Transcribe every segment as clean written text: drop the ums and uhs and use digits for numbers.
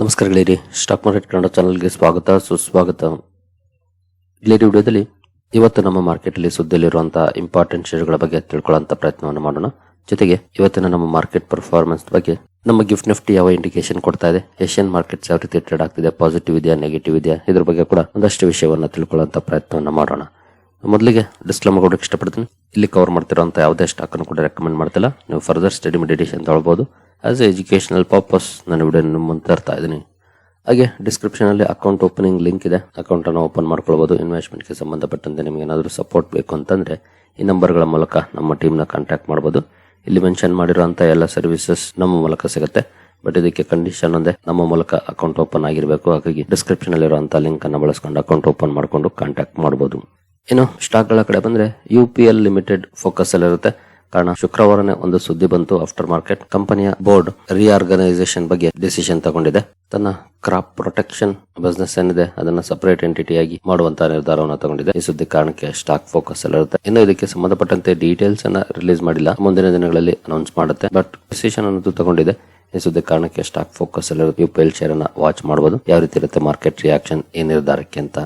ನಮಸ್ಕಾರ ಗೆಳೆಯರಿ, stock market Kannada ಚಾನಲ್ಗೆ ಸ್ವಾಗತ ಸುಸ್ವಾಗತ. ಗೆಳೆಯರಿ, ವಿಡಿಯೋದಲ್ಲಿ ಇವತ್ತು ನಮ್ಮ ಮಾರ್ಕೆಟ್ ಅಲ್ಲಿ ಸುದ್ದಿಯಲ್ಲಿರುವಂತಹ ಇಂಪಾರ್ಟೆಂಟ್ ಶೇರ್ಗಳ ಬಗ್ಗೆ ತಿಳ್ಕೊಳ್ಳುವಂತ ಪ್ರಯತ್ನವನ್ನು ಮಾಡೋಣ. ಜೊತೆಗೆ ಇವತ್ತಿನ ನಮ್ಮ ಮಾರ್ಕೆಟ್ ಪರ್ಫಾರ್ಮೆನ್ಸ್ ಬಗ್ಗೆ ನಮ್ಮ ಗಿಫ್ಟ್ ನಿಫ್ಟಿ ಯಾವ ಇಂಡಿಕೇಶನ್ ಕೊಡ್ತಾ ಇದೆ, ಏಷ್ಯನ್ ಮಾರ್ಕೆಟ್ಸ್ ಯಾವ ರೀತಿ ಟ್ರೇಡ್ ಆಗ್ತಿದೆ, ಪಾಸಿಟಿವ್ ಇದೆಯಾ ನೆಗೆಟಿವ್ ಇದೆಯಾ, ಇದ್ರ ಬಗ್ಗೆ ಕೂಡ ಒಂದಷ್ಟು ವಿಷಯವನ್ನ ತಿಳ್ಕೊಳ್ಳುವಂತ ಪ್ರಯತ್ನವನ್ನು ಮಾಡೋಣ. ಮೊದಲಿಗೆ ಡಿಸ್ಕ್ಲೇಮರ್ ಕೊಡೋಕೆ ಇಷ್ಟಪಡ್ತೀನಿ. ಇಲ್ಲಿ ಕವರ್ ಮಾಡ್ತಿರುವಂತ ಯಾವುದೇ ಸ್ಟಾಕ್ ಅನ್ನು ಕೂಡ ರೆಕಮೆಂಡ್ ಮಾಡ್ತಿಲ್ಲ. ನೀವು ಫರ್ದರ್ ಸ್ಟಡಿ ಮೆಡಿಟೇಷನ್ ತಗೊಳ್ಬಹುದು. ಆಸ್ ಎ ಎಜುಕೇಶನಲ್ ಪರ್ಪಸ್ ನಾನು ವಿಡಿಯೋ ಮುಂದೆ ತರ್ತಾ ಇದ್ದೀನಿ. ಹಾಗೆ ಡಿಸ್ಕ್ರಿಪ್ಷನ್ ಅಲ್ಲಿ ಅಕೌಂಟ್ ಓಪನಿಂಗ್ ಲಿಂಕ್ ಇದೆ, ಅಕೌಂಟ್ ಅನ್ನು ಓಪನ್ ಮಾಡ್ಕೊಳ್ಬಹುದು. ಇನ್ವೆಸ್ಟ್ಮೆಂಟ್ ಗೆ ಸಂಬಂಧಪಟ್ಟಂತೆ ನಿಮಗೆ ಏನಾದರೂ ಸಪೋರ್ಟ್ ಬೇಕು ಅಂತಂದ್ರೆ ಈ ನಂಬರ್ಗಳ ಮೂಲಕ ನಮ್ಮ ಟೀಮ್ ನ ಕಾಂಟ್ಯಾಕ್ಟ್ ಮಾಡಬಹುದು. ಇಲ್ಲಿ ಮೆನ್ಷನ್ ಮಾಡಿರುವಂತಹ ಎಲ್ಲ ಸರ್ವಿಸಸ್ ನಮ್ಮ ಮೂಲಕ ಸಿಗುತ್ತೆ. ಬಟ್ ಇದಕ್ಕೆ ಕಂಡೀಷನ್ ಒಂದೇ, ನಮ್ಮ ಮೂಲಕ ಅಕೌಂಟ್ ಓಪನ್ ಆಗಿರಬೇಕು. ಹಾಗಾಗಿ ಡಿಸ್ಕ್ರಿಪ್ಷನ್ ಅಲ್ಲಿರುವಂತಹ ಲಿಂಕ್ ಅನ್ನು ಬಳಸ್ಕೊಂಡು ಅಕೌಂಟ್ ಓಪನ್ ಮಾಡಿಕೊಂಡು ಕಾಂಟ್ಯಾಕ್ಟ್ ಮಾಡಬಹುದು. ಇನ್ನು ಸ್ಟಾಕ್ ಗಳ ಕಡೆ ಬಂದ್ರೆ UPL ಲಿಮಿಟೆಡ್ ಫೋಕಸ್ ಅಲ್ಲಿರುತ್ತೆ. ಕಾರಣ ಶುಕ್ರವಾರನೇ ಒಂದು ಸುದ್ದಿ ಬಂತು. ಆಫ್ಟರ್ ಮಾರ್ಕೆಟ್ ಕಂಪನಿಯ ಬೋರ್ಡ್ ರಿಆರ್ಗನೈಸೇಷನ್ ಬಗ್ಗೆ ಡಿಸಿಷನ್ ತಗೊಂಡಿದೆ. ತನ್ನ ಕ್ರಾಪ್ ಪ್ರೊಟೆಕ್ಷನ್ ಬಿಸ್ನೆಸ್ ಏನಿದೆ ಅದನ್ನ ಸಪರೇಟ್ ಎಂಟಿಟಿ ಆಗಿ ಮಾಡುವಂತಹ ನಿರ್ಧಾರವನ್ನು ತಗೊಂಡಿದೆ. ಈ ಸುದ್ದಿ ಕಾರಣಕ್ಕೆ ಸ್ಟಾಕ್ ಫೋಕಸ್ ಅಲ್ಲಿರುತ್ತೆ. ಇನ್ನು ಇದಕ್ಕೆ ಸಂಬಂಧಪಟ್ಟಂತೆ ಡೀಟೇಲ್ಸ್ ಅನ್ನ ರಿಲೀಸ್ ಮಾಡಿಲ್ಲ, ಮುಂದಿನ ದಿನಗಳಲ್ಲಿ ಅನೌನ್ಸ್ ಮಾಡುತ್ತೆ. ಬಟ್ ಡಿಸಿಷನ್ ಅನ್ನೋದು ತಗೊಂಡಿದೆ. ಈ ಸುದ್ದಿ ಕಾರಣಕ್ಕೆ ಸ್ಟಾಕ್ ಫೋಕಸ್ ಅಲ್ಲಿರುತ್ತೆ. UPL ಶೇರ್ ಅನ್ನ ವಾಚ್ ಮಾಡಬಹುದು, ಯಾವ ರೀತಿ ಇರುತ್ತೆ ಮಾರ್ಕೆಟ್ ರಿಯಾಕ್ಷನ್ ಈ ನಿರ್ಧಾರಕ್ಕೆ ಅಂತ.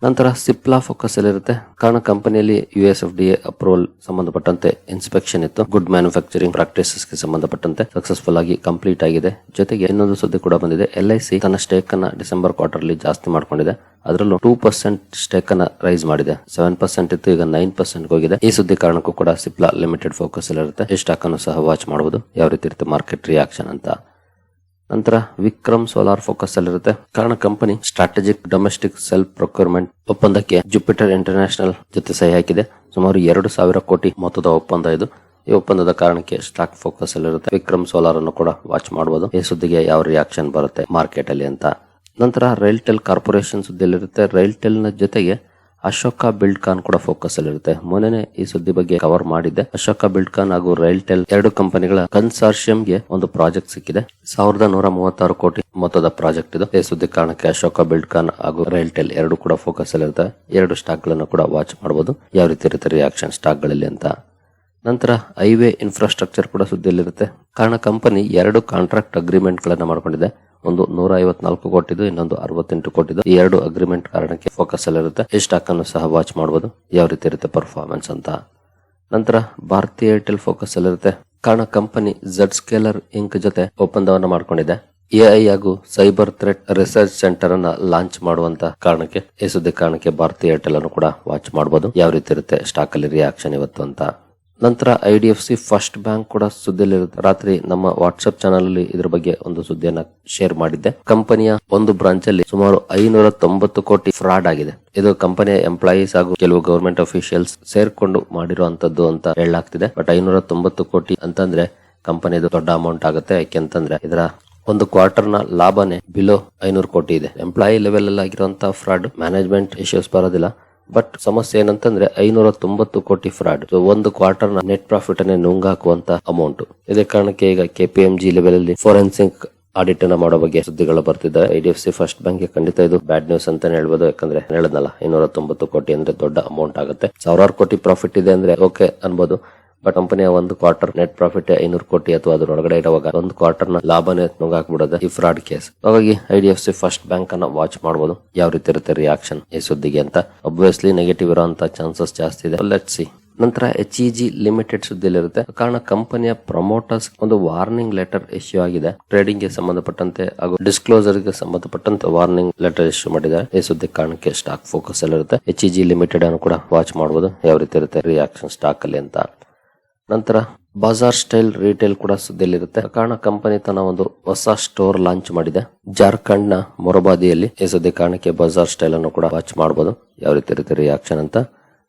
ನಂತರ ಸಿಪ್ಲಾ ಫೋಕಸ್ ಅಲ್ಲಿರುತ್ತೆ. ಕಾರಣ ಕಂಪನಿಯಲ್ಲಿ USFDA ಅಪ್ರೂವಲ್ ಸಂಬಂಧಪಟ್ಟಂತೆ ಇನ್ಸ್ಪೆಕ್ಷನ್ ಇತ್ತು. ಗುಡ್ ಮ್ಯಾನುಫ್ಯಾಕ್ಚರಿಂಗ್ ಪ್ರಾಕ್ಟೀಸಸ್ ಗೆ ಸಂಬಂಧಪಟ್ಟಂತೆ ಸಕ್ಸಸ್ಫುಲ್ ಆಗಿ ಕಂಪ್ಲೀಟ್ ಆಗಿದೆ. ಜೊತೆಗೆ ಇನ್ನೊಂದು ಸುದ್ದಿ ಕೂಡ ಬಂದಿದೆ. LIC ತನ್ನ ಸ್ಟೇಕ್ ಅನ್ನ ಡಿಸೆಂಬರ್ ಕ್ವಾರ್ಟರ್ ಅಲ್ಲಿ ಜಾಸ್ತಿ ಮಾಡ್ಕೊಂಡಿದೆ. ಅದರಲ್ಲೂ 2% ಸ್ಟೇಕ್ ಅನ್ನ ರೈಸ್ ಮಾಡಿದೆ. 7% ಇತ್ತು, ಈಗ 9% ಹೋಗಿದೆ. ಈ ಸುದ್ದಿ ಕಾರಣಕ್ಕೂ ಕೂಡ ಸಿಪ್ಲಾ ಲಿಮಿಟೆಡ್ ಫೋಕಸ್ ಅಲ್ಲಿರುತ್ತೆ. ಈ ಸ್ಟಾಕ್ ಅನ್ನು ಸಹ ವಾಚ್ ಮಾಡಬಹುದು, ಯಾವ ರೀತಿ ಇರುತ್ತೆ ಮಾರ್ಕೆಟ್ ರಿಯಾಕ್ಷನ್ ಅಂತ. ನಂತರ ವಿಕ್ರಮ್ ಸೋಲಾರ್ ಫೋಕಸ್ ಅಲ್ಲಿರುತ್ತೆ. ಕಾರಣ company strategic domestic self procurement ಒಪ್ಪಂದಕ್ಕೆ ಜುಪಿಟರ್ ಇಂಟರ್ನ್ಯಾಷನಲ್ ಜೊತೆ ಸಹಿ ಹಾಕಿದೆ. ಸುಮಾರು 2,000 ಕೋಟಿ ಮೊತ್ತದ ಒಪ್ಪಂದ ಇದು. ಈ ಒಪ್ಪಂದದ ಕಾರಣಕ್ಕೆ ಸ್ಟಾಕ್ ಫೋಕಸ್ ಅಲ್ಲಿರುತ್ತೆ. ವಿಕ್ರಮ್ ಸೋಲಾರ್ ಅನ್ನು ಕೂಡ ವಾಚ್ ಮಾಡಬಹುದು, ಈ ಸುದ್ದಿಗೆ ಯಾವ ರಿಯಾಕ್ಷನ್ ಬರುತ್ತೆ ಮಾರ್ಕೆಟ್ ಅಲ್ಲಿ ಅಂತ. ನಂತರ ರೈಲ್ಟೆಲ್ ಕಾರ್ಪೊರೇಷನ್ ಸುದ್ದಿಯಲ್ಲಿರುತ್ತೆ. ರೈಲ್ಟೆಲ್ ನ ಜೊತೆಗೆ ಅಶೋಕ ಬಿಲ್ಡ್ಕಾನ್ ಕೂಡ ಫೋಕಸ್ ಅಲ್ಲಿರುತ್ತೆ. ಮೊನ್ನೆ ಈ ಸುದ್ದಿ ಬಗ್ಗೆ ಕವರ್ ಮಾಡಿದ್ದೆ. ಅಶೋಕ ಬಿಲ್ಡ್ಕಾನ್ ಹಾಗೂ ರೈಲ್ಟೆಲ್ ಎರಡು ಕಂಪನಿಗಳ ಕನ್ಸಾರ್ಷಿಯಂಗೆ ಒಂದು ಪ್ರಾಜೆಕ್ಟ್ ಸಿಕ್ಕಿದೆ. 1,136 ಕೋಟಿ ಮೊತ್ತದ ಪ್ರಾಜೆಕ್ಟ್ ಇದು. ಈ ಸುದ್ದಿ ಕಾರಣಕ್ಕೆ ಅಶೋಕ ಬಿಲ್ಡ್ಕಾನ್ ಹಾಗೂ ರೈಲ್ಟೆಲ್ ಎರಡು ಕೂಡ ಫೋಕಸ್ ಅಲ್ಲಿರುತ್ತೆ. ಎರಡು ಸ್ಟಾಕ್ ಗಳನ್ನು ಕೂಡ ವಾಚ್ ಮಾಡಬಹುದು, ಯಾವ ರೀತಿ ಇರುತ್ತೆ ರಿಯಾಕ್ಷನ್ ಸ್ಟಾಕ್ ಗಳಲ್ಲಿ ಅಂತ. ನಂತರ ಹೈವೇ ಇನ್ಫ್ರಾಸ್ಟ್ರಕ್ಚರ್ ಕೂಡ ಸುದ್ದಿಯಲ್ಲಿರುತ್ತೆ. ಕಾರಣ ಕಂಪನಿ 2 ಕಾಂಟ್ರಾಕ್ಟ್ ಅಗ್ರಿಮೆಂಟ್ ಗಳನ್ನ ಮಾಡ್ಕೊಂಡಿದೆ. ಒಂದು 154 ಕೋಟಿದು, ಇನ್ನೊಂದು 68 ಕೋಟಿದು. ಈ 2 ಅಗ್ರಿಮೆಂಟ್ ಕಾರಣಕ್ಕೆ ಫೋಕಸ್ ಅಲ್ಲಿರುತ್ತೆ. ಈ ಸ್ಟಾಕ್ ಅನ್ನು ಸಹ ವಾಚ್ ಮಾಡಬಹುದು, ಯಾವ ರೀತಿ ಇರುತ್ತೆ ಪರ್ಫಾರ್ಮೆನ್ಸ್ ಅಂತ. ನಂತರ ಭಾರತೀಯ ಏರ್ಟೆಲ್ ಫೋಕಸ್ ಅಲ್ಲಿರುತ್ತೆ. ಕಾರಣ ಕಂಪನಿ ಝಡ್ ಸ್ಕೇಲರ್ ಇಂಕ್ ಜೊತೆ ಒಪ್ಪಂದವನ್ನ ಮಾಡ್ಕೊಂಡಿದೆ. AI ಹಾಗೂ ಸೈಬರ್ ಥ್ರೆಟ್ ರಿಸರ್ಚ್ ಸೆಂಟರ್ ಅನ್ನ ಲಾಂಚ್ ಮಾಡುವಂತ ಕಾರಣಕ್ಕೆ ಈ ಸುದ್ದಿ ಕಾರಣಕ್ಕೆ ಭಾರತೀಯ ಏರ್ಟೆಲ್ ಅನ್ನು ಕೂಡ ವಾಚ್ ಮಾಡಬಹುದು, ಯಾವ ರೀತಿ ಇರುತ್ತೆ ಸ್ಟಾಕ್ ಅಲ್ಲಿ ರಿಯಾಕ್ಷನ್ ಇವತ್ತು ಅಂತ. ನಂತರ IDFC ಫಸ್ಟ್ ಬ್ಯಾಂಕ್ ಕೂಡ ಸುದ್ದಿಯಲ್ಲಿರುತ್ತೆ. ರಾತ್ರಿ ನಮ್ಮ ವಾಟ್ಸ್ಆಪ್ ಚಾನಲ್ ಅಲ್ಲಿ ಇದ್ರ ಬಗ್ಗೆ ಒಂದು ಸುದ್ದಿಯನ್ನ ಶೇರ್ ಮಾಡಿದ್ದೆ. ಕಂಪನಿಯ ಒಂದು ಬ್ರಾಂಚ್ ಅಲ್ಲಿ ಸುಮಾರು 590 ಕೋಟಿ ಫ್ರಾಡ್ ಆಗಿದೆ. ಇದು ಕಂಪನಿಯ ಎಂಪ್ಲಾಯೀಸ್ ಹಾಗೂ ಕೆಲವು ಗವರ್ಮೆಂಟ್ ಅಫಿಷಿಯಲ್ಸ್ ಸೇರ್ಕೊಂಡು ಮಾಡಿರುವಂತದ್ದು ಅಂತ ಹೇಳಲಾಗ್ತಿದೆ. ಬಟ್ 590 ಕೋಟಿ ಅಂತಂದ್ರೆ ಕಂಪನಿದು ದೊಡ್ಡ ಅಮೌಂಟ್ ಆಗುತ್ತೆ. ಯಾಕೆಂತಂದ್ರೆ ಇದರ ಒಂದು ಕ್ವಾರ್ಟರ್ ನ ಲಾಭನೇ ಬಿಲೋ 500 ಕೋಟಿ ಇದೆ. ಎಂಪ್ಲಾಯಿ ಲೆವೆಲ್ ಅಲ್ಲಿ ಆಗಿರುವಂತಹ ಫ್ರಾಡ್, ಮ್ಯಾನೇಜ್ಮೆಂಟ್ ಇಶ್ಯೂಸ್ ಬರೋದಿಲ್ಲ. ಬಟ್ ಸಮಸ್ಯೆ ಏನಂತಂದ್ರೆ 590 ಕೋಟಿ ಫ್ರಾಡ್. ಒಂದು ಕ್ವಾರ್ಟರ್ ನ ನೆಟ್ ಪ್ರಾಫಿಟ್ ಅನ್ನೇ ನುಂಗಾಕುವಂತ ಅಮೌಂಟ್. ಇದೇ ಕಾರಣಕ್ಕೆ ಈಗ KPMG ಲೆವೆಲ್ ಅಲ್ಲಿ ಫೋರೆನ್ಸಿಕ್ ಆಡಿಟ್ ಅನ್ನ ಮಾಡೋ ಬಗ್ಗೆ ಸುದ್ದಿಗಳು ಬರ್ತಿದ್ದಾರೆ. IDFC ಫಸ್ಟ್ ಬ್ಯಾಂಕ್ ಗೆ ಖಂಡಿತ ಇದು ಬ್ಯಾಡ್ ನ್ಯೂಸ್ ಅಂತಾನೆ ಹೇಳ್ಬೋದು. ಯಾಕಂದ್ರೆ ಹೇಳದ್ನಲ್ಲ, 590 ಕೋಟಿ ಅಂದ್ರೆ ದೊಡ್ಡ ಅಮೌಂಟ್ ಆಗುತ್ತೆ. 1,000 ಕೋಟಿ ಪ್ರಾಫಿಟ್ ಇದೆ ಅಂದ್ರೆ ಓಕೆ ಅನ್ಬೋದು. ಬಟ್ ಕಂಪನಿಯ ಒಂದು ಕ್ವಾರ್ಟರ್ ನೆಟ್ ಪ್ರಾಫಿಟ್ 500 ಕೋಟಿ ಅಥವಾ ಅದರೊಳಗಡೆ ಇರುವಾಗ ಒಂದು ಕ್ವಾರ್ಟರ್ ನ ಲಾಭನೇ ನುಂಗಾಕ್ಬಿಡೋದು ಈ ಫ್ರಾಡ್ ಕೇಸ್. ಹಾಗಾಗಿ IDFC ಫಸ್ಟ್ ಬ್ಯಾಂಕ್ ಅನ್ನ ವಾಚ್ ಮಾಡಬಹುದು, ಯಾವ ರೀತಿ ಇರುತ್ತೆ ರಿಯಾಕ್ಷನ್ ಈ ಸುದ್ದಿಗೆ ಅಂತ. ಒಬ್ವಿಯಸ್ಲಿ ನೆಗೆಟಿವ್ ಇರುವಂತ ಚಾನ್ಸಸ್ ಜಾಸ್ತಿ ಇದೆ. Let's see. ನಂತರ HEG ಲಿಮಿಟೆಡ್ ಸುದ್ದಿಯಲ್ಲಿರುತ್ತೆ. ಕಾರಣ ಕಂಪನಿಯ ಪ್ರಮೋಟರ್ಸ್ ಒಂದು ವಾರ್ನಿಂಗ್ ಲೆಟರ್ ಇಶ್ಯೂ ಆಗಿದೆ. ಟ್ರೇಡಿಂಗ್ ಗೆ ಸಂಬಂಧಪಟ್ಟಂತೆ ಹಾಗೂ ಡಿಸ್ಕ್ಲೋಸರ್ ಗೆ ಸಂಬಂಧಪಟ್ಟಂತೆ ವಾರ್ನಿಂಗ್ ಲೆಟರ್ ಇಶ್ಯೂ ಮಾಡಿದ್ದಾರೆ. ಈ ಸುದ್ದಿ ಕಾರಣಕ್ಕೆ ಸ್ಟಾಕ್ ಫೋಕಸ್ ಅಲ್ಲಿರುತ್ತೆ. HEG ಲಿಮಿಟೆಡ್ ಅನ್ನು ಕೂಡ ವಾಚ್ ಮಾಡಬಹುದು, ಯಾವ ರೀತಿ ಇರುತ್ತೆ ರಿಯಾಕ್ಷನ್ ಸ್ಟಾಕ್ ಅಲ್ಲಿ ಅಂತ. ನಂತರ ಬಜಾರ್ ಸ್ಟೈಲ್ ರಿಟೇಲ್ ಕೂಡ ಸುದ್ದಿಯಲ್ಲಿರುತ್ತೆ. ಕಾರಣ ಕಂಪನಿ ತನ್ನ ಒಂದು ಹೊಸ ಸ್ಟೋರ್ ಲಾಂಚ್ ಮಾಡಿದೆ ಜಾರ್ಖಂಡ್ ನ ಮೊರಬಾದಿಯಲ್ಲಿ. ಈ ಸುದ್ದಿ ಕಾರಣಕ್ಕೆ ಬಜಾರ್ ಸ್ಟೈಲ್ ಅನ್ನು ಕೂಡ ವಾಚ್ ಮಾಡಬಹುದು, ಯಾವ ರೀತಿ ಇರುತ್ತೆ ರಿಯಾಕ್ಷನ್ ಅಂತ.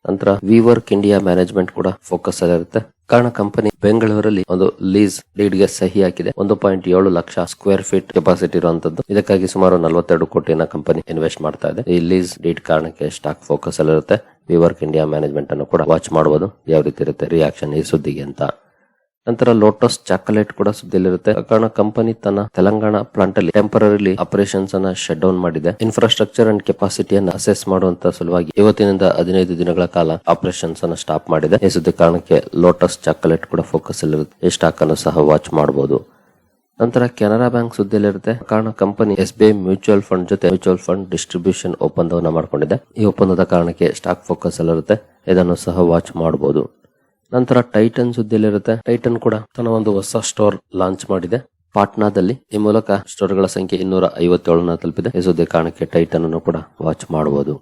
ನಂತರ ವಿವರ್ಕ್ ಇಂಡಿಯಾ ಮ್ಯಾನೇಜ್ಮೆಂಟ್ ಕೂಡ ಫೋಕಸ್ ಅಲ್ಲಿರುತ್ತೆ. ಕಾರಣ ಕಂಪನಿ ಬೆಂಗಳೂರಲ್ಲಿ ಒಂದು ಲೀಸ್ ಡೀಡ್ ಗೆ ಸಹಿ ಹಾಕಿದೆ. 1.7 ಲಕ್ಷ ಸ್ಕ್ವೇರ್ ಫೀಟ್ ಕೆಪಾಸಿಟಿ ಇರುವಂತದ್ದು. ಇದಕ್ಕಾಗಿ ಸುಮಾರು 42 ಕೋಟಿನ ಕಂಪನಿ ಇನ್ವೆಸ್ಟ್ ಮಾಡ್ತಾ ಇದೆ. ಈ ಲೀಸ್ ಡೀಡ್ ಕಾರಣಕ್ಕೆ ಸ್ಟಾಕ್ ಫೋಕಸ್ ಅಲ್ಲಿರುತ್ತೆ. ವಿವರ್ಕ್ ಇಂಡಿಯಾ ಮ್ಯಾನೇಜ್ಮೆಂಟ್ ಅನ್ನು ಕೂಡ ವಾಚ್ ಮಾಡಬಹುದು, ಯಾವ ರೀತಿ ಇರುತ್ತೆ ರಿಯಾಕ್ಷನ್ ಈ ಸುದ್ದಿಗೆ ಅಂತ. ನಂತರ ಲೋಟಸ್ ಚಾಕೊಲೇಟ್ ಕೂಡ ಸುದ್ದಿಯಲ್ಲಿರುತ್ತೆ. ಕಾರಣ ಕಂಪನಿ ತನ್ನ ತೆಲಂಗಾಣ ಪ್ಲಾಂಟ್ ಅಲ್ಲಿ ಟೆಂಪರರಿಲಿ ಆಪರೇಷನ್ಸ್ ಅನ್ನ ಶಟ್ ಡೌನ್ ಮಾಡಿದೆ. ಇನ್ಫ್ರಾಸ್ಟ್ರಕ್ಚರ್ ಅಂಡ್ ಕೆಪಾಸಿಟಿಯನ್ನು ಅಸೆಸ್ ಮಾಡುವಂತ ಸಲುವಾಗಿ ಇವತ್ತಿನಿಂದ 15 ದಿನಗಳ ಕಾಲ ಆಪರೇಷನ್ಸ್ ಅನ್ನ ಸ್ಟಾಪ್ ಮಾಡಿದೆ. ಈ ಸುದ್ದಿ ಕಾರಣಕ್ಕೆ ಲೋಟಸ್ ಚಾಕೊಲೇಟ್ ಕೂಡ ಫೋಕಸ್ ಅಲ್ಲಿರುತ್ತೆ. ಈ ಸ್ಟಾಕ್ ಅನ್ನು ಸಹ ವಾಚ್ ಮಾಡಬಹುದು. ನಂತರ ಕೆನರಾ ಬ್ಯಾಂಕ್ ಸುದ್ದಿಯಲ್ಲಿರುತ್ತೆ. ಕಾರಣ ಕಂಪನಿ SBI ಮ್ಯೂಚುವಲ್ ಫಂಡ್ ಜೊತೆ ಮ್ಯೂಚುವಲ್ ಫಂಡ್ ಡಿಸ್ಟ್ರಿಬ್ಯೂಷನ್ ಒಪ್ಪಂದವನ್ನ ಮಾಡಿಕೊಂಡಿದೆ. ಈ ಒಪ್ಪಂದದ ಕಾರಣಕ್ಕೆ ಸ್ಟಾಕ್ ಫೋಕಸ್ ಅಲ್ಲಿರುತ್ತೆ. ಇದನ್ನು ಸಹ ವಾಚ್ ಮಾಡಬಹುದು. ನಂತರ ಟೈಟನ್ ಸುದ್ದಿಯಲ್ಲಿರುತ್ತೆ. ಟೈಟನ್ ಕೂಡ ತನ್ನ ಒಂದು ಹೊಸ ಸ್ಟೋರ್ ಲಾಂಚ್ ಮಾಡಿದೆ ಪಾಟ್ನಾದಲ್ಲಿ. ಈ ಮೂಲಕ ಸ್ಟೋರ್ಗಳ ಸಂಖ್ಯೆ 257 ತಲುಪಿದೆ. ಈ ಸುದ್ದಿ ಕಾರಣಕ್ಕೆ ಟೈಟನ್ ಅನ್ನು ಕೂಡ ವಾಚ್ ಮಾಡಬಹುದು.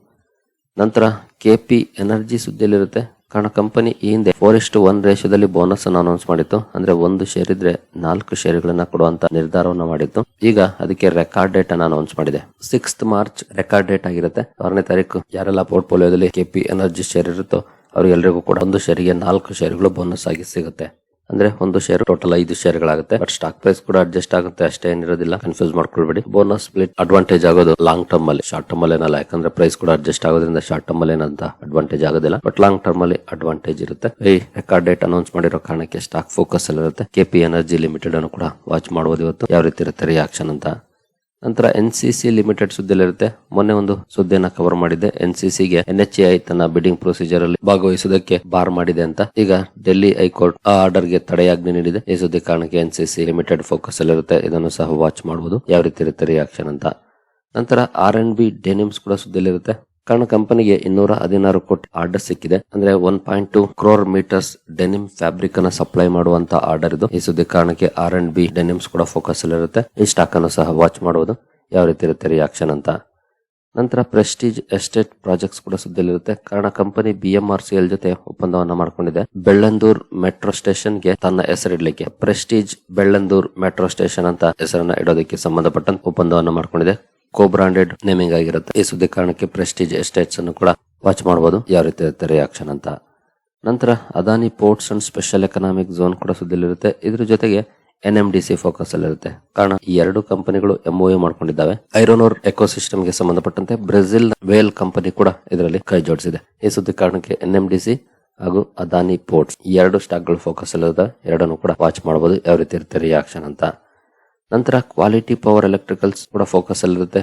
ನಂತರ KP ಎನರ್ಜಿ ಸುದ್ದಿಯಲ್ಲಿರುತ್ತೆ. ಕಾರಣ ಕಂಪನಿ ಈ ಹಿಂದೆ 4:1 ರೇಷಿಯೋದಲ್ಲಿ ಬೋನಸ್ ಅನ್ನು ಅನೌನ್ಸ್ ಮಾಡಿತ್ತು. ಅಂದ್ರೆ 1 ಶೇರ್ ಇದ್ರೆ 4 ಶೇರ್ಗಳನ್ನ ಕೊಡುವಂತ ನಿರ್ಧಾರವನ್ನು ಮಾಡಿತ್ತು. ಈಗ ಅದಕ್ಕೆ ರೆಕಾರ್ಡ್ ಡೇಟ್ ಅನ್ನು ಅನೌನ್ಸ್ ಮಾಡಿದೆ. 6th ಮಾರ್ಚ್ ರೆಕಾರ್ಡ್ ಡೇಟ್ ಆಗಿರುತ್ತೆ. 6ನೇ ತಾರೀಕು ಯಾರೆಲ್ಲ ಪೋರ್ಟ್ಫೋಲಿಯೋದಲ್ಲಿ KP ಎನರ್ಜಿ ಶೇರ್ ಇರುತ್ತೋ ಅವರಿಗೆಲ್ಲರಿಗೂ ಕೂಡ 1 ಶೇರಿಗೆ 4 ಶೇರ್ಗಳು ಬೋನಸ್ ಆಗಿ ಸಿಗುತ್ತೆ. ಅಂದ್ರೆ 1 ಶೇರ್ ಟೋಟಲ್ 5 ಶೇರ್ಗಳಾಗುತ್ತೆ. ಬಟ್ ಸ್ಟಾಕ್ ಪ್ರೈಸ್ ಕೂಡ ಅಡ್ಜಸ್ಟ್ ಆಗುತ್ತೆ, ಅಷ್ಟೇ ಏನಿರೋದಿಲ್ಲ, ಕನ್ಫ್ಯೂಸ್ ಮಾಡ್ಕೊಳ್ಬೇಡಿ. ಬೋನಸ್ ಸ್ಪ್ಲಿಟ್ ಅಡ್ವಾಂಟೇಜ್ ಆಗೋದು ಲಾಂಗ್ ಟರ್ಮ್ ಅಲ್ಲಿ, ಶಾರ್ಟ್ ಟರ್ಮ್ ಅಲ್ಲಿ ಏನಲ್ಲ. ಯಾಕಂದ್ರೆ ಪ್ರೈಸ್ ಕೂಡ ಅಡ್ಜಸ್ಟ್ ಆಗೋದ್ರಿಂದ ಶಾರ್ಟ್ ಟರ್ಮ್ ಅಲ್ಲಿ ಏನಂತ ಅಡ್ವಾಂಟೇಜ್ ಆಗೋದಿಲ್ಲ, ಬಟ್ ಲಾಂಗ್ ಟರ್ಮ್ ಅಲ್ಲಿ ಅಡ್ವಾಂಟೇಜ್ ಇರುತ್ತೆ. ಈ ರೆಕಾರ್ಡ್ ಡೇಟ್ ಅನೌನ್ಸ್ ಮಾಡಿರೋ ಕಾರಣಕ್ಕೆ ಸ್ಟಾಕ್ ಫೋಕಸ್ ಅಲ್ಲಿ ಇರುತ್ತೆ. KP ಎನರ್ಜಿ ಲಿಮಿಟೆಡ್ ಅನ್ನು ಕೂಡ ವಾಚ್ ಮಾಡಬಹುದು ಇವತ್ತು ಯಾವ ರೀತಿ ಇರುತ್ತೆ ರಿಯಾಕ್ಷನ್ ಅಂತ. ನಂತರ NCC ಲಿಮಿಟೆಡ್ ಸುದ್ದಿಯಲ್ಲಿರುತ್ತೆ. ಮೊನ್ನೆ ಒಂದು ಸುದ್ದಿಯನ್ನ ಕವರ್ ಮಾಡಿದ್ದೆ. NCCಗೆ NHAI ತನ್ನ ಬಿಡಿಂಗ್ ಪ್ರೊಸೀಜರ್ ಅಲ್ಲಿ ಭಾಗವಹಿಸುವುದಕ್ಕೆ ಬಾರ್ ಮಾಡಿದೆ ಅಂತ. ಈಗ ಡೆಲ್ಲಿ ಹೈಕೋರ್ಟ್ ಆ ಆರ್ಡರ್ ಗೆ ತಡೆಯಾಜ್ಞೆ ನೀಡಿದೆ. ಈ ಸುದ್ದಿ ಕಾರಣಕ್ಕೆ NCC ಲಿಮಿಟೆಡ್ ಫೋಕಸ್ ಅಲ್ಲಿರುತ್ತೆ. ಇದನ್ನು ಸಹ ವಾಚ್ ಮಾಡಬಹುದು ಯಾವ ರೀತಿ ಇರುತ್ತೆ ರಿಯಾಕ್ಷನ್ ಅಂತ. ನಂತರ R&B ಡೆನಿಮ್ಸ್ ಕೂಡ ಸುದ್ದಿಯಲ್ಲಿರುತ್ತೆ. ಕಾರಣ ಕಂಪನಿಗೆ 216 ಕೋಟಿ ಆರ್ಡರ್ ಸಿಕ್ಕಿದೆ. ಅಂದ್ರೆ 1.2 ಕ್ರೋರ್ ಮೀಟರ್ಸ್ ಡೆನಿಮ್ ಫ್ಯಾಬ್ರಿಕ್ ಅನ್ನ ಸಪ್ಲೈ ಮಾಡುವಂತ ಆರ್ಡರ್ ಇದು. ಈ ಸುದ್ದಿ ಕಾರಣಕ್ಕೆ R&B ಡೆನಿಮ್ಸ್ ಕೂಡ ಫೋಕಸ್ ಅಲ್ಲಿರುತ್ತೆ. ಈ ಸ್ಟಾಕ್ ಅನ್ನು ಸಹ ವಾಚ್ ಮಾಡಬಹುದು ಯಾವ ರೀತಿ ಇರುತ್ತೆ ರಿಯಾಕ್ಷನ್ ಅಂತ. ನಂತರ ಪ್ರೆಸ್ಟೀಜ್ ಎಸ್ಟೇಟ್ ಪ್ರಾಜೆಕ್ಟ್ಸ್ ಕೂಡ ಸುದ್ದಿಯಲ್ಲಿರುತ್ತೆ. ಕಾರಣ ಕಂಪನಿ BMRCL ಜೊತೆ ಒಪ್ಪಂದವನ್ನ ಮಾಡಿಕೊಂಡಿದೆ. ಬೆಳ್ಳಂದೂರ್ ಮೆಟ್ರೋ ಸ್ಟೇಷನ್ ಗೆ ತನ್ನ ಹೆಸರಿಡ್ಲಿಕ್ಕೆ ಪ್ರೆಸ್ಟೀಜ್ ಬೆಳ್ಳಂದೂರ್ ಮೆಟ್ರೋ ಸ್ಟೇಷನ್ ಅಂತ ಹೆಸರನ್ನ ಇಡೋದಕ್ಕೆ ಸಂಬಂಧಪಟ್ಟಂತ ಒಪ್ಪಂದವನ್ನ ಮಾಡಿಕೊಂಡಿದೆ. ಬ್ರಾಂಡೆಡ್ ನೇಮಿಂಗ್ ಆಗಿರುತ್ತೆ. ಈ ಸುದ್ದಿ ಕಾರಣಕ್ಕೆ ಪ್ರೆಸ್ಟೀಜ್ ಎಸ್ಟೇಟ್ಸ್ ಅನ್ನು ಕೂಡ ವಾಚ್ ಮಾಡಬಹುದು ಯಾವ ರೀತಿ ಇರುತ್ತೆ ರಿಯಾಕ್ಷನ್ ಅಂತ. ನಂತರ Adani Ports and Special Economic Zone ಕೂಡ ಸುದ್ದಿಯಲ್ಲಿರುತ್ತೆ. ಇದ್ರ ಜೊತೆಗೆ NMDC ಫೋಕಸ್ ಅಲ್ಲಿರುತ್ತೆ. ಕಾರಣ ಈ 2 ಕಂಪನಿಗಳು MOU ಮಾಡ್ಕೊಂಡಿದ್ದಾವೆ. ಐರನ್ ಓರ್ ಎಕೋಸಿಸ್ಟಮ್ ಗೆ ಸಂಬಂಧಪಟ್ಟಂತೆ ಬ್ರೆಜಿಲ್ ವೇಲ್ ಕಂಪನಿ ಕೂಡ ಇದರಲ್ಲಿ ಕೈ ಜೋಡಿಸಿದೆ. ಈ ಸುದ್ದಿ ಕಾರಣಕ್ಕೆ NMDC ಹಾಗೂ ಅದಾನಿ ಪೋರ್ಟ್ಸ್ 2 ಸ್ಟಾಕ್ ಗಳು ಫೋಕಸ್ ಅಲ್ಲಿರುತ್ತೆ. ಎರಡನ್ನು ಕೂಡ ವಾಚ್ ಮಾಡಬಹುದು ಯಾವ ರೀತಿ ಇರುತ್ತೆ ರಿಯಾಕ್ಷನ್ ಅಂತ. ನಂತರ ಕ್ವಾಲಿಟಿ ಪವರ್ ಎಲೆಕ್ಟ್ರಿಕಲ್ಸ್ ಕೂಡ ಫೋಕಸ್ ಅಲ್ಲಿರುತ್ತೆ.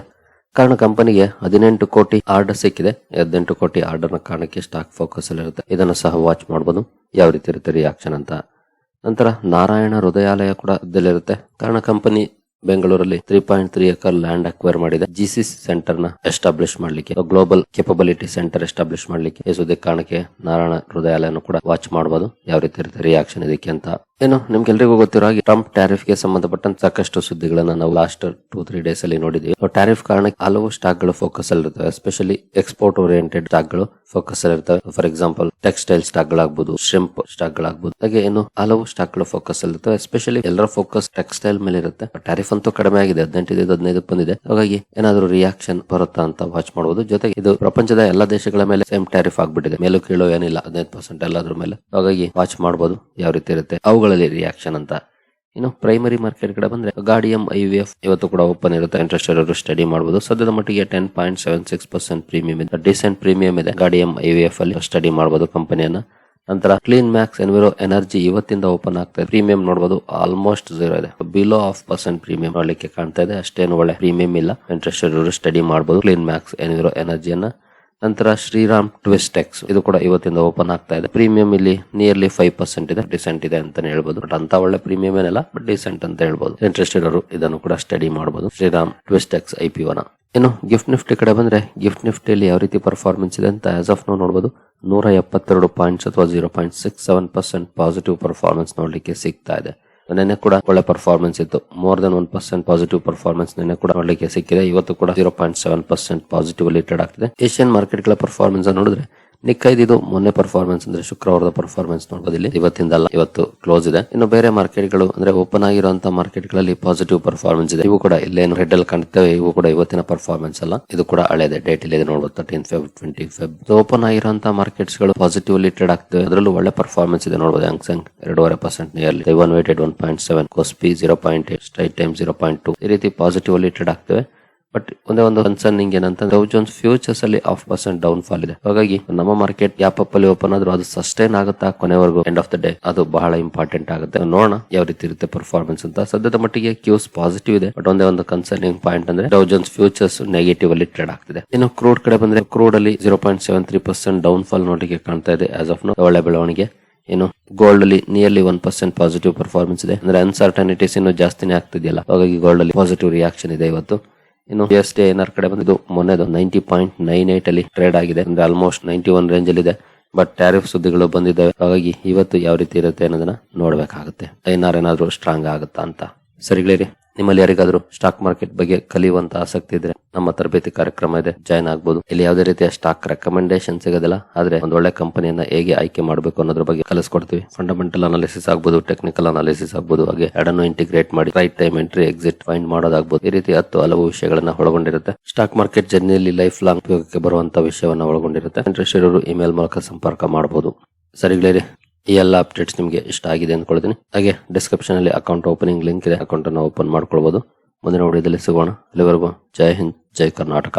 ಕಾರಣ ಕಂಪನಿಗೆ 18 ಕೋಟಿ ಆರ್ಡರ್ ಸಿಕ್ಕಿದೆ. 18 ಕೋಟಿ ಆರ್ಡರ್ ನ ಕಾರಣಕ್ಕೆ ಸ್ಟಾಕ್ ಫೋಕಸ್ ಅಲ್ಲಿರುತ್ತೆ. ಇದನ್ನು ಸಹ ವಾಚ್ ಮಾಡಬಹುದು ಯಾವ ರೀತಿ ಇರುತ್ತೆ ರಿಯಾಕ್ಷನ್ ಅಂತ. ನಂತರ ನಾರಾಯಣ ಹೃದಯಾಲಯ ಕೂಡ ಇದ್ದಲ್ಲಿರುತ್ತೆ. ಕಾರಣ ಕಂಪನಿ ಬೆಂಗಳೂರಲ್ಲಿ 3.3 ಎಕರ್ ಲ್ಯಾಂಡ್ ಅಕ್ವೈರ್ ಮಾಡಿದೆ. GCC ಸೆಂಟರ್ ನ ಎಸ್ಟಾಬ್ಲಿಷ್ ಮಾಡ್ಲಿಕ್ಕೆ, ಗ್ಲೋಬಲ್ ಕೆಪಬಿಲಿಟಿ ಸೆಂಟರ್ ಎಸ್ಟಾಬ್ಲಿಷ್ ಮಾಡ್ಲಿಕ್ಕೆ. ಈ ಸುದ್ದಿ ಕಾರಣಕ್ಕೆ ನಾರಾಯಣ ಹೃದಯಾಲಯನು ಕೂಡ ವಾಚ್ ಮಾಡಬಹುದು ಯಾವ ರೀತಿ ಇರುತ್ತೆ ರಿಯಾಕ್ಷನ್ ಇದಕ್ಕೆ ಅಂತ. ಏನು ನಿಮ್ಗೆಲ್ರಿಗೂ ಗೊತ್ತಿರೋ ಹಾಗೆ ಟ್ರಂಪ್ ಟ್ಯಾರಿಫ್ ಗೆ ಸಂಬಂಧಪಟ್ಟಂತ ಸಾಕಷ್ಟು ಸುದ್ದಿಗಳನ್ನ ನಾವು ಲಾಸ್ಟ್ 2-3 ಡೇಸ್ ಅಲ್ಲಿ ನೋಡಿದ್ವಿ. ಟ್ಯಾರಿಫ್ ಕಾರಣಕ್ಕೆ ಹಲವು ಸ್ಟಾಕ್ ಗಳು ಫೋಕಸ್ ಅಲ್ಲಿ ಇರ್ತವೆ. ಎಸ್ಪೆಷಲಿ ಎಕ್ಸ್ಪೋರ್ಟ್ ಓರಿಯೆಂಟೆಡ್ ಸ್ಟಾಕ್ ಗಳು ಫೋಕಸ್ ಅಲ್ಲಿ ಇರ್ತವೆ. ಫಾರ್ ಎಕ್ಸಾಂಪಲ್ ಟೆಕ್ಸ್ಟೈಲ್ ಸ್ಟಾಕ್ ಗಳಾಗಬಹುದು, ಶ್ರಿಂಪ್ ಸ್ಟಾಕ್ ಗಳಾಗಬಹುದು. ಹಾಗೆ ಏನು ಹಲವು ಸ್ಟಾಕ್ ಗಳು ಫೋಕಸ್ ಅಲ್ಲಿ ಇರ್ತವೆ. ಎಸ್ಪೆಷಲಿ ಎಲ್ಲರ ಫೋಕಸ್ ಟೆಕ್ಸ್ಟೈಲ್ ಮೇಲೆ ಇರುತ್ತೆ. ಟ್ಯಾರಿಫ್ ಅಂತೂ ಕಡಿಮೆ ಆಗಿದೆ, 18-15 ಬಂದಿದೆ. ಹಾಗಾಗಿ ಏನಾದ್ರು ರಿಯಾಕ್ಷನ್ ಬರುತ್ತಾ ಅಂತ ವಾಚ್ ಮಾಡಬಹುದು. ಜೊತೆಗೆ ಇದು ಪ್ರಪಂಚದ ಎಲ್ಲಾ ದೇಶಗಳ ಮೇಲೆ ಸೇಮ್ ಟ್ಯಾರಿಫ್ ಆಗ್ಬಿಟ್ಟಿದೆ. ಮೇಲೂ ಕೀಳೋ ಏನಿಲ್ಲ, 15% ಎಲ್ಲಾದ್ರ ಮೇಲೆ. ಹಾಗಾಗಿ ವಾಚ್ ಮಾಡಬಹುದು ಯಾವ ರೀತಿ ಇರುತ್ತೆ ಅವುಗಳಲ್ಲಿ ರಿಯಾಕ್ಷನ್ ಅಂತ. ಇನ್ನು ಪ್ರೈಮರಿ ಮಾರ್ಕೆಟ್ ಕಡೆ ಬಂದ್ರೆ ಗಾಡಿಯಂ IVF ಇವತ್ತು ಕೂಡ ಓಪನ್ ಇರುತ್ತೆ. ಇಂಟ್ರೆಸ್ಟ್ ಇರೋರು ಸ್ಟಡಿ ಮಾಡಬಹುದು. ಸದ್ಯದ ಮಟ್ಟಿಗೆ 10.76% ಪ್ರೀಮಿಯಂ ಇದೆ, ಡಿಸೆಂಟ್ ಪ್ರೀಮಿಯಂ ಇದೆ. ಗಾಡಿಯಂ IVF ಅಲ್ಲಿ ಸ್ಟಡಿ ಮಾಡಬಹುದು ಕಂಪನಿಯನ್ನ. ನಂತರ ಕ್ಲೀನ್ ಮ್ಯಾಕ್ಸ್ ಎನ್ವಿರೋ ಎನರ್ಜಿ ಇವತ್ತಿಂದ ಓಪನ್ ಆಗ್ತಾ ಇದೆ. ಪ್ರೀಮಿಯಂ ನೋಡಬಹುದು ಆಲ್ಮೋಸ್ಟ್ 0 ಇದೆ, ಬಿಲೋ 0.5% ಪ್ರೀಮಿಯಂ ನೋಡ್ಲಿಕ್ಕೆ ಕಾಣ್ತಾ ಇದೆ. ಅಷ್ಟೇನು ಒಳ್ಳೆ ಪ್ರೀಮಿಯಂ ಇಲ್ಲ. ಇಂಟ್ರೆಸ್ಟ್ ಇರೋರು ಸ್ಟಡಿ ಮಾಡಬಹುದು ಕ್ಲೀನ್ ಮ್ಯಾಕ್ಸ್ ಎನ್ವಿರೋ ಎನರ್ಜಿಯನ್ನ. ನಂತರ ಶ್ರೀರಾಮ್ ಟ್ವಿಸ್ಟೆಕ್ಸ್ ಇದು ಕೂಡ ಇವತ್ತಿಂದ ಓಪನ್ ಆಗ್ತಾ ಇದೆ. ಪ್ರೀಮಿಯಂ ಇಲ್ಲಿ ನಿಯರ್ಲಿ 5% ಇದೆ, ಡಿಸೆಂಟ್ ಇದೆ ಅಂತಾನೆ ಹೇಳ್ಬೋದು. ಬಟ್ ಅಂತ ಒಳ್ಳೆ ಪ್ರೀಮಿಯಂ ಏನಿಲ್ಲ, ಬಟ್ ಡಿಸೆಂಟ್ ಅಂತ ಹೇಳ್ಬೋದು. ಇಂಟ್ರೆಸ್ಟ್ ಇರೋರು ಇದನ್ನು ಕೂಡ ಸ್ಟಡಿ ಮಾಡಬಹುದು ಶ್ರೀರಾಮ್ ಟ್ವಿಸ್ಟೆಕ್ಸ್ IPO ನ. ಇನ್ನು ಗಿಫ್ಟ್ ನಿಫ್ಟಿ ಕಡೆ ಬಂದ್ರೆ ಗಿಫ್ಟ್ ನಿಫ್ಟಿಯಲ್ಲಿ ಯಾವ ರೀತಿ ಪರ್ಫಾರ್ಮೆನ್ಸ್ ಇದೆ ಅಂತ ಆಸ್ ಆಫ್ ನಾವು ನೋಡಬಹುದು. 172 ಪಾಯಿಂಟ್ಸ್ ಅಥವಾ 0.67% ಪಾಸಿಟಿವ್ ಪರ್ಫಾರ್ಮೆನ್ಸ್ ನೋಡ್ಲಿಕ್ಕೆ ಸಿಗ್ತಾ ಇದೆ. ನೆನ್ನೆ ಕೂಡ ಒಳ್ಳೆ ಪರ್ಫಾರ್ಮೆನ್ಸ್ ಇತ್ತು. ಮೋರ್ ದನ್ 1% ಪಾಸಿಟಿವ್ ಪರ್ಫಾರ್ಮೆನ್ಸ್ ನೆನ್ನೆ ಕೂಡ ನೋಡ್ಲಿಕ್ಕೆ ಸಿಕ್ಕಿದೆ. ಇವತ್ತು ಕೂಡ 0.7% ಪಾಸಿಟಿವ್ ಅಲ್ಲಿ ಟ್ರೇಡ್ ಆಗ್ತಿದೆ. ಏಷ್ಯನ್ ಮಾರ್ಕೆಟ್ ಗಳ ಪರ್ಫಾರ್ಮೆನ್ಸ್ ನೋಡಿದ್ರೆ ನಿಕ್ಕೈದು ಮೊನ್ನೆ ಪರ್ಫಾರ್ಮೆನ್ಸ್ ಅಂದ್ರೆ ಶುಕ್ರವಾರದ ಪರ್ಫಾರ್ಮೆನ್ಸ್ ನೋಡಬಹುದು. ಇಲ್ಲಿ ಇವತ್ತಿಂದಲ್ಲ, ಇವತ್ತು ಕ್ಲೋಸ್ ಇದೆ. ಇನ್ನು ಬೇರೆ ಮಾರ್ಕೆಟ್ ಗಳು ಅಂದ್ರೆ ಓಪನ್ ಆಗಿರುವಂತಹ ಮಾರ್ಕೆಟ್ ಗಳಲ್ಲಿ ಪಾಸಿಟಿವ್ ಪರ್ಫಾರ್ಮೆನ್ಸ್ ಇದೆ. ಇವು ಕೂಡ ಇಲ್ಲೇನು ರೆಡ್ ಅಲ್ಲಿ ಕಾಣುತ್ತವೆ. ಇವು ಕೂಡ ಇವತ್ತಿನ ಪರ್ಫಾರ್ಮೆನ್ಸ್ ಅಲ್ಲ, ಇದು ಕೂಡ ಹಳೆದೆ ಡೇಟ್ ಇಲ್ಲಿ ನೋಡಬಹುದು. 13 ಫೆಬ್ 20 ಫೆಬ್ ಓಪನ್ ಆಗಿರುವಂತಹ ಮಾರ್ಕೆಟ್ಸ್ ಗಳು ಪಾಸಿಟಿವ್ ಅಲ್ಲಿ ಟ್ರೇಡ್ ಆಗ್ತವೆ. ಅದರಲ್ಲೂ ಒಳ್ಳೆ ಪರ್ಫಾರ್ಮೆನ್ಸ್ ಇದೆ ನೋಡಬಹುದು. ಹ್ಯಾಂಗ್ಸೆಂಗ್ 2.5% nearly, Taiwan weighted 1.7, ಕೋಸ್ಪಿ 0.8, straight time 0.2 ಈ ರೀತಿ ಪಾಸಿಟಿವ್ ಅಲ್ಲಿ ಟ್ರೇಡ್ ಆಗ್ತವೆ. ಬಟ್ ಒಂದೇ ಒಂದು ಕನ್ಸರ್ನಿಂಗ್ ಏನಂತಂದ್ರೆ ಡೌ ಜೋನ್ಸ್ ಫ್ಯೂಚರ್ಸ್ ಅಲ್ಲಿ 0.5% ಡೌನ್ ಫಾಲ್ ಇದೆ. ಹಾಗಾಗಿ ನಮ್ಮ ಮಾರ್ಕೆಟ್ ಗ್ಯಾಪ್ ಅಪ್ ಅಲ್ಲಿ ಓಪನ್ ಆದ್ರೂ ಅದು ಸಸ್ಟೈನ್ ಆಗುತ್ತಾ ಕೊನೆವರೆಗೂ ಎಂಡ್ ಆಫ್ ದ ಡೇ, ಅದು ಬಹಳ ಇಂಪಾರ್ಟೆಂಟ್ ಆಗುತ್ತೆ. ನೋಡೋಣ ಯಾವ ರೀತಿ ಇರುತ್ತೆ ಪರ್ಫಾರ್ಮೆನ್ಸ್ ಅಂತ. ಸದ್ಯದ ಮಟ್ಟಿಗೆ ಕ್ಯೂಸ್ ಪಾಸಿಟಿವ್ ಇದೆ, ಬಟ್ ಒಂದೇ ಒಂದು ಕನ್ಸರ್ನಿಂಗ್ ಪಾಯಿಂಟ್ ಅಂದ್ರೆ ಡೌ ಜೋನ್ಸ್ ಫ್ಯೂಚರ್ಸ್ ನೆಗೆಟಿವ್ ಅಲ್ಲಿ ಟ್ರೇಡ್ ಆಗ್ತಿದೆ. ಇನ್ನು ಕ್ರೂಡ್ ಕಡೆ ಬಂದ್ರೆ ಕ್ರೂಡ್ ಅಲ್ಲಿ 0.73% ಡೌನ್ ಫಾಲ್ ನೋಡಿಗೆ ಕಾಣ್ತಾ ಇದೆ ಆಸ್ ಆಫ್ ನೌ. ಒಳ್ಳೆ ಬೆಳವಣಿಗೆ ಏನು ಗೋಲ್ಡ್ ಅಲ್ಲಿ ನಿಯರ್ಲಿ 1% ಪಾಸಿಟಿವ್ ಪರ್ಫಾರ್ಮೆನ್ಸ್ ಇದೆ. ಅಂದ್ರೆ ಅನ್ಸರ್ಟನಿಟೀಸ್ ಇನ್ನು ಜಾಸ್ತಿನೇ ಆಗ್ತಿದೆಯಲ್ಲ, ಹಾಗಾಗಿ ಗೋಲ್ಡ್ ಅಲ್ಲಿ ಪಾಸಿಟಿವ್ ರಿಯಾಕ್ಷನ್ ಇದೆ ಇವತ್ತು. ಇನ್ನು USD/INR ಕಡೆ ಬಂದಿದ್ದು ಮೊನ್ನೆದು 90.98 ಅಲ್ಲಿ ಟ್ರೇಡ್ ಆಗಿದೆ. ಅಂದ್ರೆ ಆಲ್ಮೋಸ್ಟ್ 91 ರೇಂಜ್ ಅಲ್ಲಿ ಇದೆ. ಬಟ್ ಟ್ಯಾರಿಫ್ ಸುದ್ದಿಗಳು ಬಂದಿದ್ದಾವೆ, ಹಾಗಾಗಿ ಇವತ್ತು ಯಾವ ರೀತಿ ಇರುತ್ತೆ ಅನ್ನೋದನ್ನ ನೋಡ್ಬೇಕಾಗುತ್ತೆ. INR ಏನಾದ್ರು ಸ್ಟ್ರಾಂಗ್ ಆಗುತ್ತಾ ಅಂತ. ಸರಿಗಳೇ, ನಿಮ್ಮಲ್ಲಿ ಯಾರಿಗಾದ್ರೂ ಸ್ಟಾಕ್ ಮಾರ್ಕೆಟ್ ಬಗ್ಗೆ ಕಲಿಯುವಂತ ಆಸಕ್ತಿ ಇದ್ರೆ ನಮ್ಮ ತರಬೇತಿ ಕಾರ್ಯಕ್ರಮ ಇದೆ, ಜಾಯ್ನ್ ಆಗ್ಬೋದು. ಇಲ್ಲಿ ಯಾವುದೇ ರೀತಿಯ ಸ್ಟಾಕ್ ರೆಕಮೆಂಡೇಶನ್ ಸಿಗೋದಿಲ್ಲ, ಆದ್ರೆ ಒಂದು ಒಳ್ಳೆ ಕಂಪನಿಯನ್ನ ಹೇಗೆ ಆಯ್ಕೆ ಮಾಡಬೇಕು ಅನ್ನೋದ್ರ ಬಗ್ಗೆ ಕಲಿಸ್ಕೊಡ್ತೀವಿ. ಫಂಡಮೆಂಟಲ್ ಅನಾಲಿಸಿಸ್ ಆಗ್ಬೋದು, ಟೆಕ್ನಿಕಲ್ ಅನಾಲಿಸಿಸ್ ಆಗ್ಬೋದು, ಹಾಗೆ ಎರಡನ್ನು ಇಂಟಿಗ್ರೇಟ್ ಮಾಡಿ right time entry exit find ಮಾಡೋದಾಗ್ಬೋದು. ಈ ರೀತಿ 10 ಹಲವು ವಿಷಯಗಳನ್ನ ಒಳಗೊಂಡಿರುತ್ತೆ. ಸ್ಟಾಕ್ ಮಾರ್ಕೆಟ್ ಜರ್ನಿಯಲ್ಲಿ ಲೈಫ್ ಲಾಂಗ್ ಉಪಯೋಗಕ್ಕೆ ಬರುವಂತ ವಿಷಯವನ್ನ ಒಳಗೊಂಡಿರುತ್ತೆ. ಇಂಟ್ರೆಸ್ಟ್ ಇರೋರು ಇಮೇಲ್ ಮೂಲಕ ಸಂಪರ್ಕ ಮಾಡಬಹುದು. ಸರಿಗಳೇ, ಈ ಎಲ್ಲ ಅಪ್ಡೇಟ್ಸ್ ನಿಮಗೆ ಇಷ್ಟ ಆಗಿದೆ ಅಂದ್ಕೊಳ್ತೀನಿ. ಹಾಗೆ ಡಿಸ್ಕ್ರಿಪ್ಷನ್ ಅಲ್ಲಿ ಅಕೌಂಟ್ ಓಪನಿಂಗ್ ಲಿಂಕ್ ಇದೆ, ಅಕೌಂಟ್ ಅನ್ನು ಓಪನ್ ಮಾಡ್ಕೊಳ್ಬಹುದು. ಮುಂದಿನ ವಿಡಿಯೋದಲ್ಲಿ ಸಿಗೋಣ. ಅಲ್ಲಿವರೆಗೂ ಜೈ ಹಿಂದ್, ಜೈ ಕರ್ನಾಟಕ.